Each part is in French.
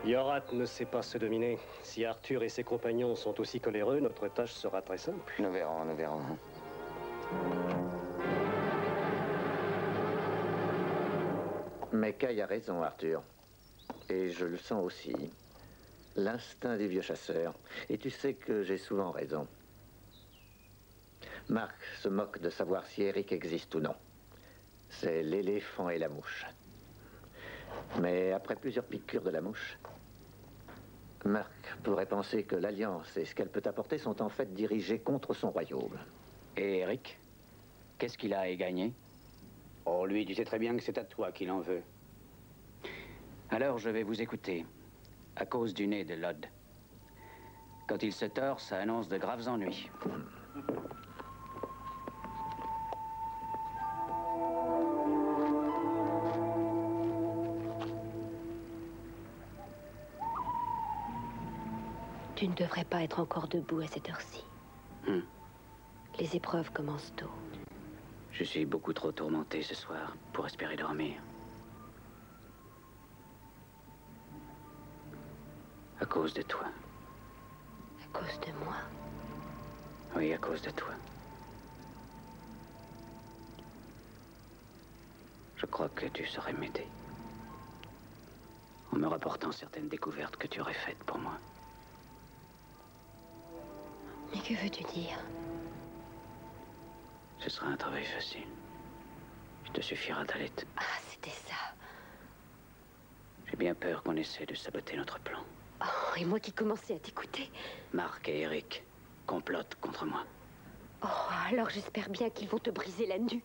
Yorat ne sait pas se dominer. Si Arthur et ses compagnons sont aussi coléreux, notre tâche sera très simple. Nous verrons, nous verrons. Mais Kay a raison, Arthur. Et je le sens aussi. L'instinct des vieux chasseurs. Et tu sais que j'ai souvent raison. Marc se moque de savoir si Eric existe ou non. C'est l'éléphant et la mouche. Mais après plusieurs piqûres de la mouche, Marc pourrait penser que l'Alliance et ce qu'elle peut apporter sont en fait dirigées contre son royaume. Et Eric, qu'est-ce qu'il a à y gagner? Oh, lui, tu sais très bien que c'est à toi qu'il en veut. Alors je vais vous écouter, à cause du nez de Lod. Quand il se tord, ça annonce de graves ennuis. Tu ne devrais pas être encore debout à cette heure-ci. Les épreuves commencent tôt. Je suis beaucoup trop tourmenté ce soir pour espérer dormir. À cause de toi. À cause de moi? Oui, à cause de toi. Je crois que tu saurais m'aider. En me rapportant certaines découvertes que tu aurais faites pour moi. Mais que veux-tu dire? Ce sera un travail facile. Il te suffira d'aller te... Ah, c'était ça. J'ai bien peur qu'on essaie de saboter notre plan. Oh, et moi qui commençais à t'écouter. Marc et Eric complotent contre moi. Oh, alors j'espère bien qu'ils vont te briser la nuque.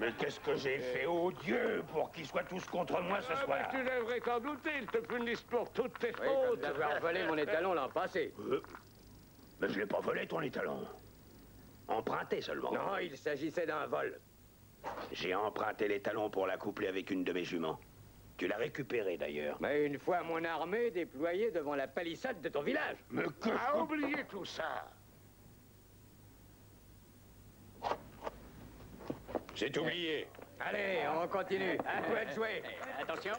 Mais qu'est-ce que j'ai fait aux dieux pour qu'ils soient tous contre moi ce soir? Tu devrais t'en douter, ils te punissent pour toutes tes Oui, fautes. comme d'avoir volé mon étalon l'an passé. Mais je l'ai pas volé, ton étalon. Emprunté seulement. Non, il s'agissait d'un vol. J'ai emprunté l'étalon pour l'accoupler avec une de mes juments. Tu l'as récupéré, d'ailleurs. Mais une fois mon armée déployée devant la palissade de ton village. Mais que... À oublier tout ça. C'est oublié. Allez, on continue. À toi de jouer. Attention.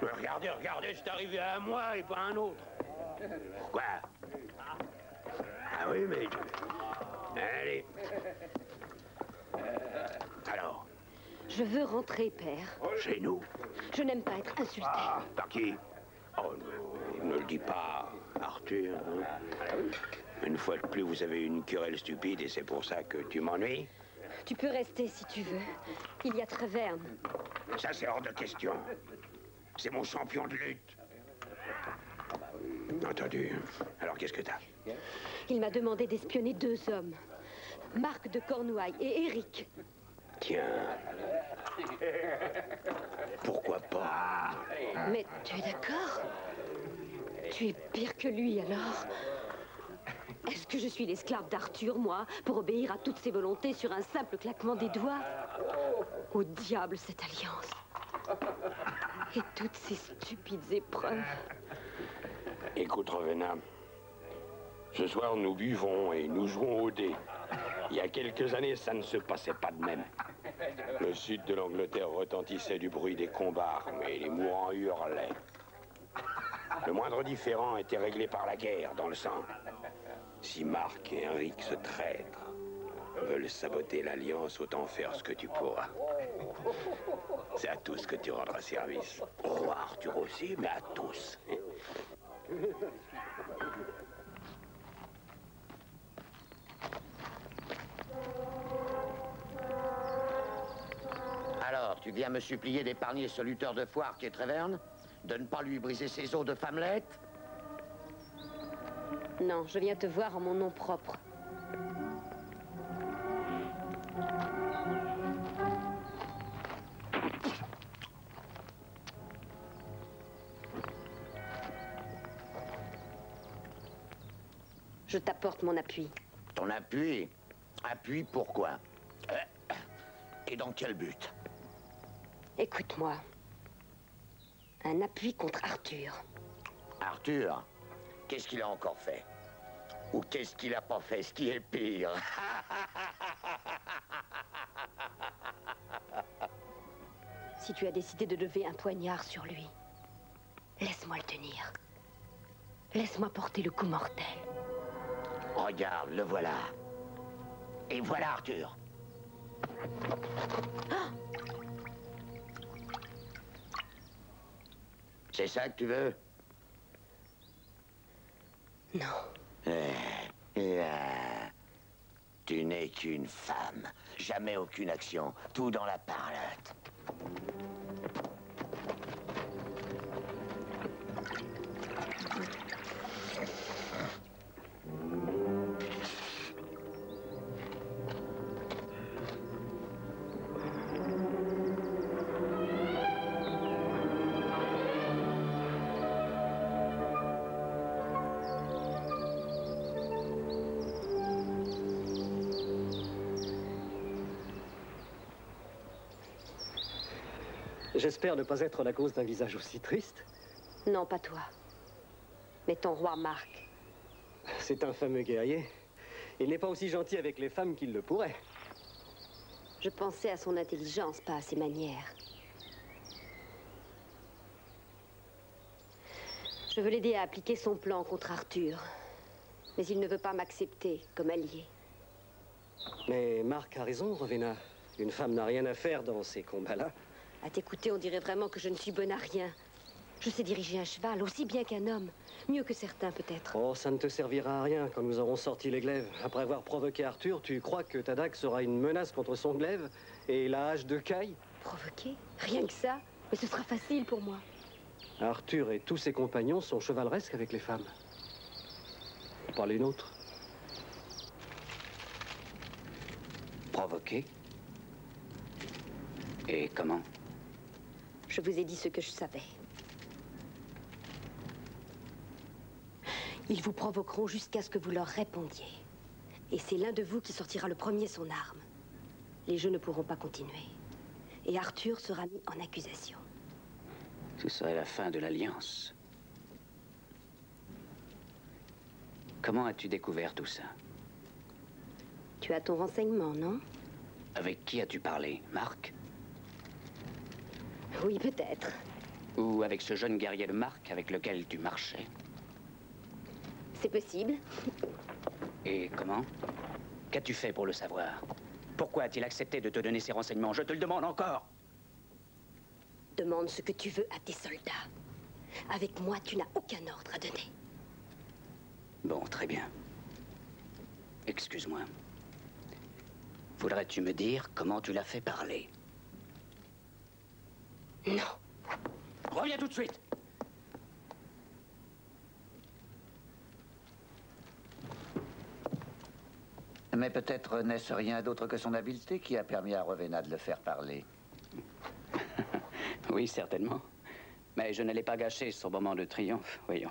Regardez, regardez, c'est arrivé à moi et pas à un autre. Pourquoi? Ah oui, mais... Allez. Alors? Je veux rentrer, père. Chez nous? Je n'aime pas être insulté. Par qui? Oh non, ne le dis pas, Arthur. Une fois de plus, vous avez une querelle stupide et c'est pour ça que tu m'ennuies? Tu peux rester si tu veux. Il y a Traverne. Ça, c'est hors de question. C'est mon champion de lutte. Entendu. Alors, qu'est-ce que t'as? Il m'a demandé d'espionner 2 hommes. Marc de Cornouailles et Eric. Tiens. Pourquoi pas? Mais tu es d'accord? Tu es pire que lui, alors? Est-ce que je suis l'esclave d'Arthur, moi, pour obéir à toutes ses volontés sur un simple claquement des doigts? Au diable, cette alliance. Et toutes ces stupides épreuves. Écoute, Rowena. Ce soir, nous buvons et nous jouons au dé. Il y a quelques années, ça ne se passait pas de même. Le sud de l'Angleterre retentissait du bruit des combats, mais les mourants hurlaient. Le moindre différend était réglé par la guerre, dans le sang. Si Marc et Henrik, ce traître, veulent saboter l'Alliance, autant faire ce que tu pourras. C'est à tous que tu rendras service. Au roi Arthur aussi, mais à tous. Alors, tu viens me supplier d'épargner ce lutteur de foire qui est Traverne? De ne pas lui briser ses os de femmelette? Non, je viens te voir en mon nom propre. Je t'apporte mon appui. Ton appui? Appui pourquoi? Et dans quel but? Écoute-moi. Un appui contre Arthur. Arthur? Qu'est-ce qu'il a encore fait? Ou qu'est-ce qu'il a pas fait, ce qui est pire? Si tu as décidé de lever un poignard sur lui, laisse-moi le tenir. Laisse-moi porter le coup mortel. Regarde, le voilà. Et voilà Arthur. Ah! C'est ça que tu veux? Non. Tu n'es qu'une femme. Jamais aucune action. Tout dans la parlotte. J'espère ne pas être la cause d'un visage aussi triste. Non, pas toi. Mais ton roi Marc. C'est un fameux guerrier. Il n'est pas aussi gentil avec les femmes qu'il le pourrait. Je pensais à son intelligence, pas à ses manières. Je veux l'aider à appliquer son plan contre Arthur. Mais il ne veut pas m'accepter comme allié. Mais Marc a raison, Rowena. Une femme n'a rien à faire dans ces combats-là. À t'écouter, on dirait vraiment que je ne suis bonne à rien. Je sais diriger un cheval aussi bien qu'un homme. Mieux que certains, peut-être. Oh, ça ne te servira à rien quand nous aurons sorti les glaives. Après avoir provoqué Arthur, tu crois que ta dague sera une menace contre son glaive et la hache de Caille? Provoquer? Rien que ça? Mais ce sera facile pour moi. Arthur et tous ses compagnons sont chevaleresques avec les femmes. Pas les nôtres. Provoquer? Et comment? Je vous ai dit ce que je savais. Ils vous provoqueront jusqu'à ce que vous leur répondiez. Et c'est l'un de vous qui sortira le premier son arme. Les jeux ne pourront pas continuer. Et Arthur sera mis en accusation. Ce serait la fin de l'Alliance. Comment as-tu découvert tout ça? Tu as ton renseignement, non? Avec qui as-tu parlé? Marc? Oui, peut-être. Ou avec ce jeune guerrier de Marc avec lequel tu marchais? C'est possible. Et comment? Qu'as-tu fait pour le savoir? Pourquoi a-t-il accepté de te donner ces renseignements? Je te le demande encore! Demande ce que tu veux à tes soldats. Avec moi, tu n'as aucun ordre à donner. Bon, très bien. Excuse-moi. Voudrais-tu me dire comment tu l'as fait parler? Non. Reviens tout de suite! Mais peut-être n'est-ce rien d'autre que son habileté qui a permis à Rowena de le faire parler. Oui, certainement. Mais je ne l'ai pas gâché, son moment de triomphe, voyons.